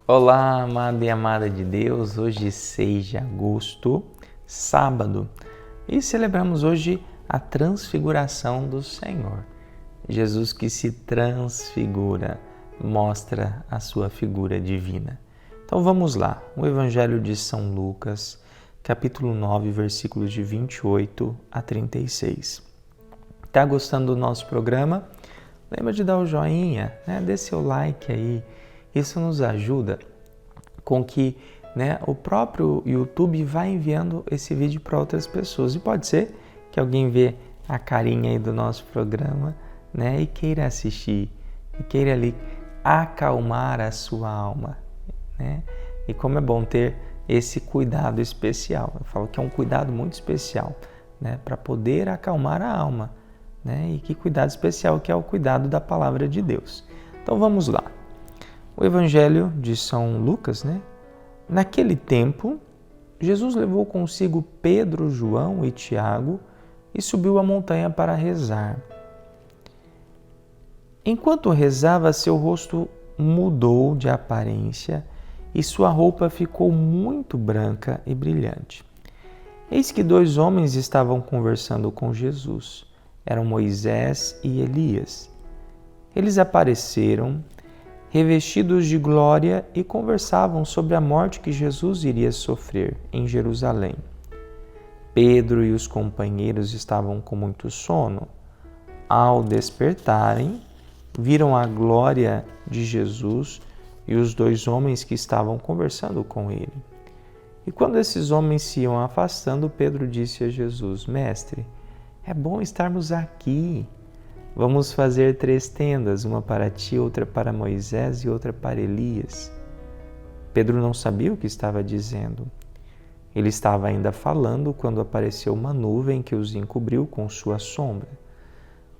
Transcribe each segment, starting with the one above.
Olá, amado e amada de Deus, hoje 6 de agosto, sábado, e celebramos hoje a transfiguração do Senhor. Jesus que se transfigura, mostra a sua figura divina. Então vamos lá, o Evangelho de São Lucas, capítulo 9, versículos de 28 a 36. Tá gostando do nosso programa? Lembra de dar o joinha, né? Dê seu like aí. Isso nos ajuda com que o próprio YouTube vá enviando esse vídeo para outras pessoas. E pode ser que alguém vê a carinha aí do nosso programa, e queira assistir, e queira ali acalmar a sua alma, E como é bom ter esse cuidado especial. Eu falo que é um cuidado muito especial, para poder acalmar a alma, E que cuidado especial que é o cuidado da palavra de Deus. Então vamos lá. O Evangelho de São Lucas, Naquele tempo, Jesus levou consigo Pedro, João e Tiago e subiu a montanha para rezar. Enquanto rezava, seu rosto mudou de aparência e sua roupa ficou muito branca e brilhante. Eis que 2 homens estavam conversando com Jesus. Eram Moisés e Elias. Eles apareceram revestidos de glória e conversavam sobre a morte que Jesus iria sofrer em Jerusalém. Pedro e os companheiros estavam com muito sono. Ao despertarem, viram a glória de Jesus e os 2 homens que estavam conversando com ele. E quando esses homens se iam afastando, Pedro disse a Jesus: Mestre, é bom estarmos aqui. Vamos fazer 3 tendas, uma para ti, outra para Moisés e outra para Elias. Pedro não sabia o que estava dizendo. Ele estava ainda falando quando apareceu uma nuvem que os encobriu com sua sombra.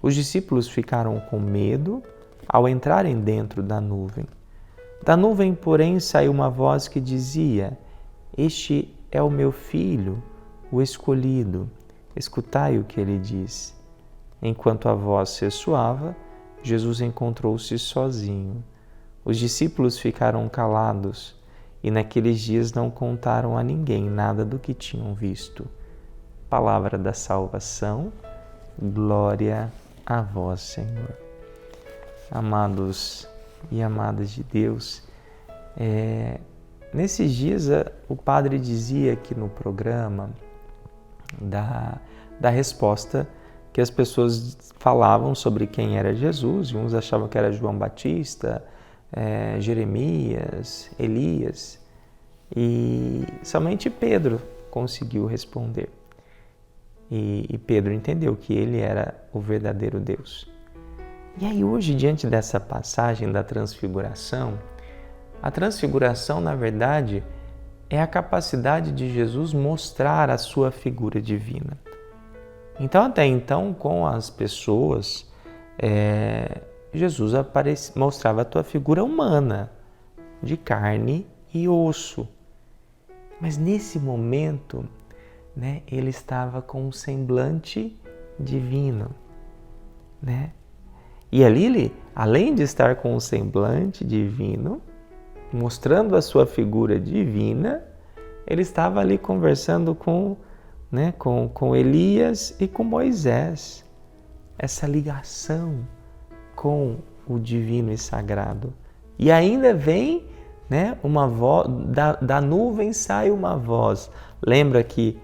Os discípulos ficaram com medo ao entrarem dentro da nuvem. Da nuvem, porém, saiu uma voz que dizia: Este é o meu filho, o escolhido. Escutai o que ele diz. Enquanto a voz ressoava, Jesus encontrou-se sozinho. Os discípulos ficaram calados e naqueles dias não contaram a ninguém nada do que tinham visto. Palavra da salvação, glória a vós, Senhor. Amados e amadas de Deus, nesses dias o padre dizia aqui no programa da resposta que as pessoas falavam sobre quem era Jesus, e uns achavam que era João Batista, Jeremias, Elias, e somente Pedro conseguiu responder. E Pedro entendeu que ele era o verdadeiro Deus. E aí hoje, diante dessa passagem da transfiguração, a transfiguração, na verdade, é a capacidade de Jesus mostrar a sua figura divina. Então, até então, com as pessoas, Jesus mostrava a tua figura humana, de carne e osso. Mas nesse momento, ele estava com um semblante divino. E ali, ele, além de estar com um semblante divino, mostrando a sua figura divina, ele estava ali conversando com Elias e com Moisés. Essa ligação com o divino e sagrado. E ainda vem uma voz, da nuvem sai uma voz. Lembra que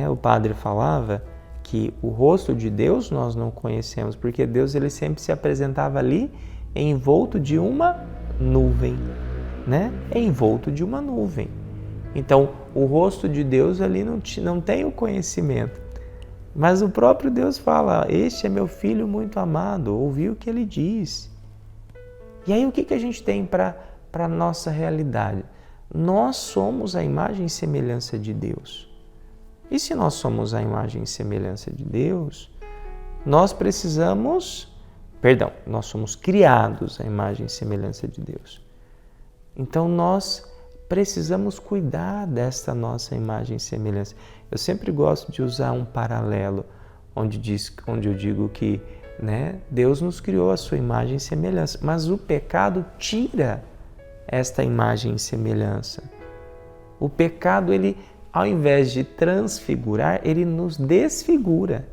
o padre falava que o rosto de Deus nós não conhecemos, porque Deus ele sempre se apresentava ali envolto de uma nuvem, envolto de uma nuvem. Então, o rosto de Deus ali não tem o conhecimento. Mas o próprio Deus fala: Este é meu filho muito amado, ouvi o que ele diz. E aí o que a gente tem para a nossa realidade? Nós somos a imagem e semelhança de Deus. E se nós somos a imagem e semelhança de Deus, nós somos criados à imagem e semelhança de Deus. Então nós precisamos cuidar desta nossa imagem e semelhança. Eu sempre gosto de usar um paralelo, onde eu digo que Deus nos criou a sua imagem e semelhança, mas o pecado tira esta imagem e semelhança. O pecado, ele, ao invés de transfigurar, ele nos desfigura.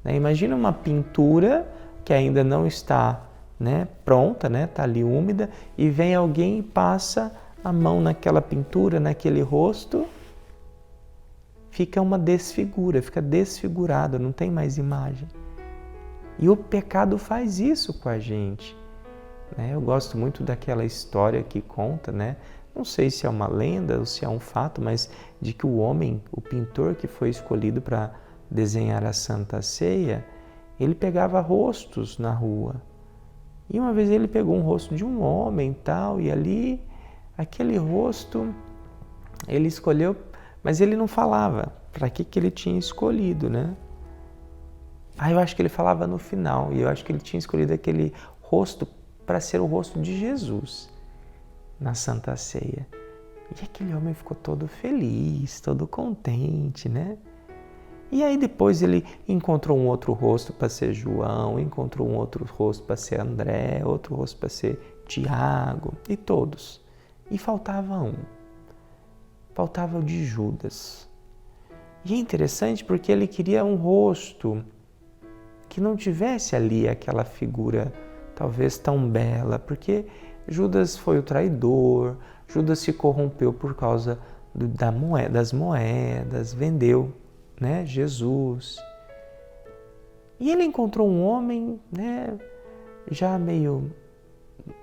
Imagina uma pintura que ainda não está pronta, está ali úmida, e vem alguém e passa a mão naquela pintura, naquele rosto, fica uma desfigura, fica desfigurado, não tem mais imagem. E o pecado faz isso com a gente. Eu gosto muito daquela história que conta, não sei se é uma lenda ou se é um fato, mas de que o homem, o pintor que foi escolhido para desenhar a Santa Ceia, ele pegava rostos na rua. E uma vez ele pegou um rosto de um homem e ali, aquele rosto, ele escolheu, mas ele não falava para que ele tinha escolhido, eu acho que ele falava no final, e eu acho que ele tinha escolhido aquele rosto para ser o rosto de Jesus na Santa Ceia. E aquele homem ficou todo feliz, todo contente, E aí depois ele encontrou um outro rosto para ser João, encontrou um outro rosto para ser André, outro rosto para ser Tiago, e todos. E faltava um. Faltava o de Judas. E é interessante porque ele queria um rosto que não tivesse ali aquela figura talvez tão bela, porque Judas foi o traidor, Judas se corrompeu por causa das moedas, vendeu Jesus. E ele encontrou um homem já meio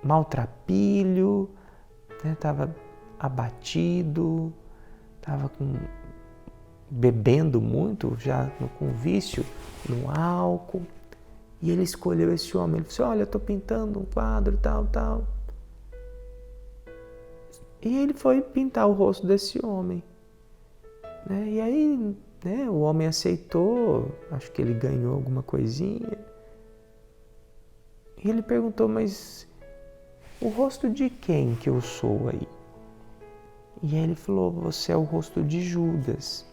maltrapilho, estava abatido, estava bebendo muito, já com vício no álcool. E ele escolheu esse homem. Ele disse: olha, eu estou pintando um quadro, tal. E ele foi pintar o rosto desse homem. E aí, o homem aceitou, acho que ele ganhou alguma coisinha. E ele perguntou: mas o rosto de quem que eu sou aí? E aí ele falou: você é o rosto de Judas.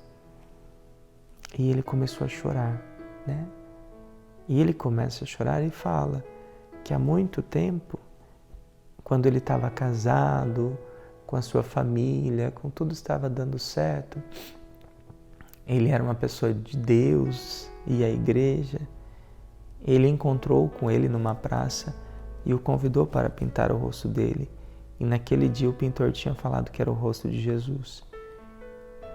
E ele começou a chorar, E ele começa a chorar e fala que há muito tempo, quando ele estava casado, com a sua família, com tudo estava dando certo, ele era uma pessoa de Deus, ia à igreja, ele encontrou com ele numa praça e o convidou para pintar o rosto dele. E naquele dia o pintor tinha falado que era o rosto de Jesus.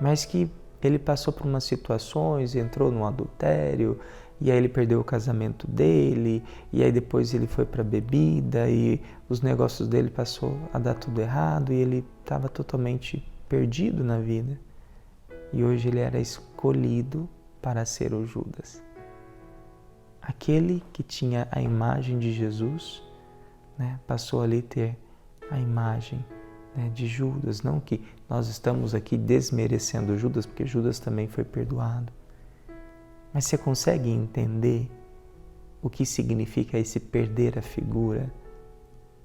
Mas que ele passou por umas situações, entrou no adultério, e aí ele perdeu o casamento dele, e aí depois ele foi para a bebida, e os negócios dele passou a dar tudo errado, e ele estava totalmente perdido na vida. E hoje ele era escolhido para ser o Judas. Aquele que tinha a imagem de Jesus, passou ali a ter a imagem de Judas. Não que nós estamos aqui desmerecendo Judas, porque Judas também foi perdoado. Mas você consegue entender o que significa esse perder a figura,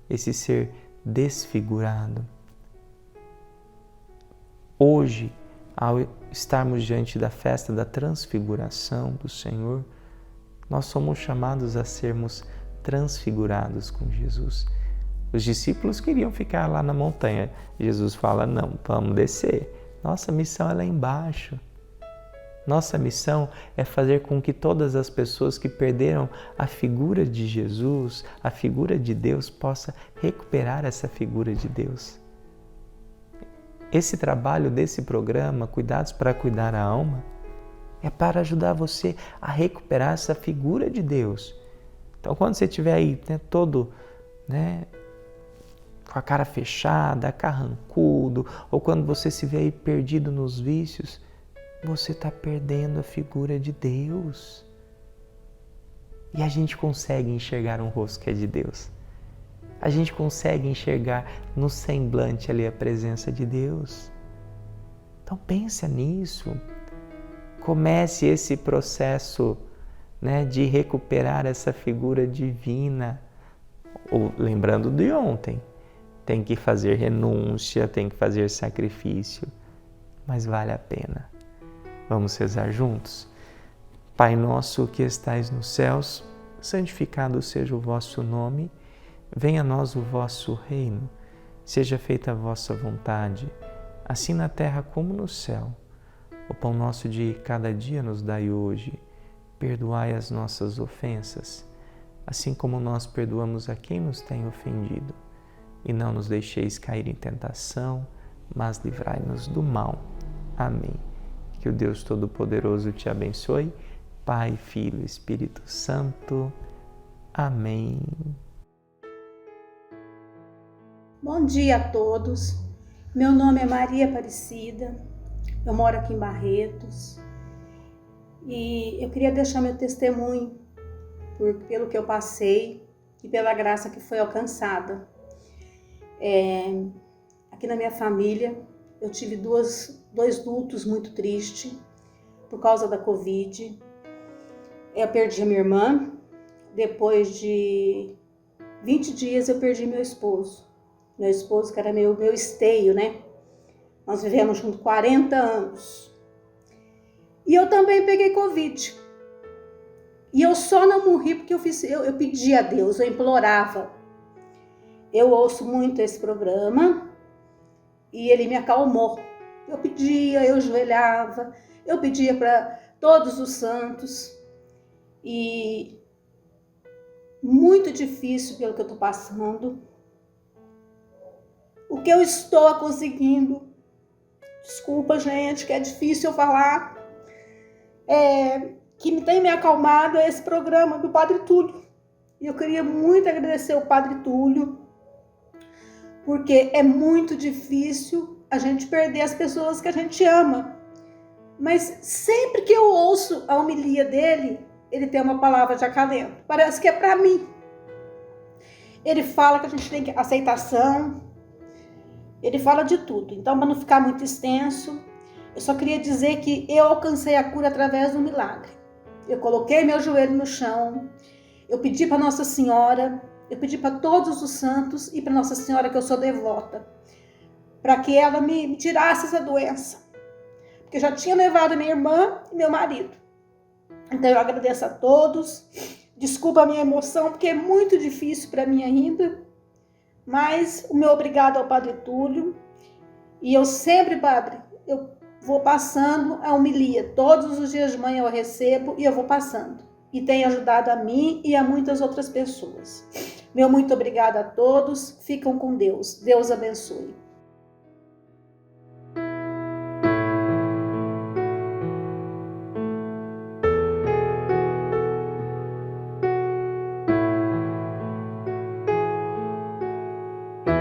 esse ser desfigurado? Hoje, ao estarmos diante da festa da transfiguração do Senhor, nós somos chamados a sermos transfigurados com Jesus. Os discípulos queriam ficar lá na montanha. Jesus fala: não, vamos descer. Nossa missão é lá embaixo. Nossa missão é fazer com que todas as pessoas que perderam a figura de Jesus, a figura de Deus, possam recuperar essa figura de Deus. Esse trabalho desse programa, Cuidados para Cuidar a Alma, é para ajudar você a recuperar essa figura de Deus. Então, quando você estiver aí todo com a cara fechada, carrancudo, ou quando você se vê aí perdido nos vícios, você está perdendo a figura de Deus. E a gente consegue enxergar um rosto que é de Deus. A gente consegue enxergar no semblante ali a presença de Deus. Então pensa nisso. Comece esse processo de recuperar essa figura divina. Ou, lembrando de ontem, tem que fazer renúncia, tem que fazer sacrifício, mas vale a pena. Vamos rezar juntos? Pai nosso que estais nos céus, santificado seja o vosso nome, venha a nós o vosso reino. Seja feita a vossa vontade, assim na terra como no céu. O pão nosso de cada dia nos dai hoje. Perdoai as nossas ofensas, assim como nós perdoamos a quem nos tem ofendido. E não nos deixeis cair em tentação, mas livrai-nos do mal. Amém. Que o Deus Todo-Poderoso te abençoe, Pai, Filho e Espírito Santo. Amém. Bom dia a todos. Meu nome é Maria Aparecida. Eu moro aqui em Barretos. E eu queria deixar meu testemunho pelo que eu passei e pela graça que foi alcançada. Aqui na minha família, eu tive dois lutos muito tristes por causa da Covid. Eu perdi a minha irmã. Depois de 20 dias, eu perdi meu esposo. Meu esposo, que era meu esteio, né? Nós vivemos juntos 40 anos. E eu também peguei Covid. E eu só não morri porque eu pedi a Deus, eu implorava. Eu ouço muito esse programa e ele me acalmou. Eu pedia, eu ajoelhava, eu pedia para todos os santos. E muito difícil pelo que eu estou passando. O que eu estou conseguindo, desculpa gente, que é difícil eu falar, que tem me acalmado é esse programa do Padre Túlio. E eu queria muito agradecer o Padre Túlio, porque é muito difícil a gente perder as pessoas que a gente ama. Mas sempre que eu ouço a homilia dele, ele tem uma palavra de acalento. Parece que é para mim. Ele fala que a gente tem aceitação. Ele fala de tudo. Então, para não ficar muito extenso, eu só queria dizer que eu alcancei a cura através do milagre. Eu coloquei meu joelho no chão. Eu pedi para Nossa Senhora. Eu pedi para todos os santos e para Nossa Senhora, que eu sou devota, para que ela me tirasse essa doença. Porque eu já tinha levado minha irmã e meu marido. Então eu agradeço a todos. Desculpa a minha emoção, porque é muito difícil para mim ainda. Mas o meu obrigado ao Padre Túlio. E eu sempre, Padre, eu vou passando a homilia. Todos os dias de manhã eu recebo e eu vou passando. E tem ajudado a mim e a muitas outras pessoas. Meu muito obrigado a todos. Ficam com Deus. Deus abençoe.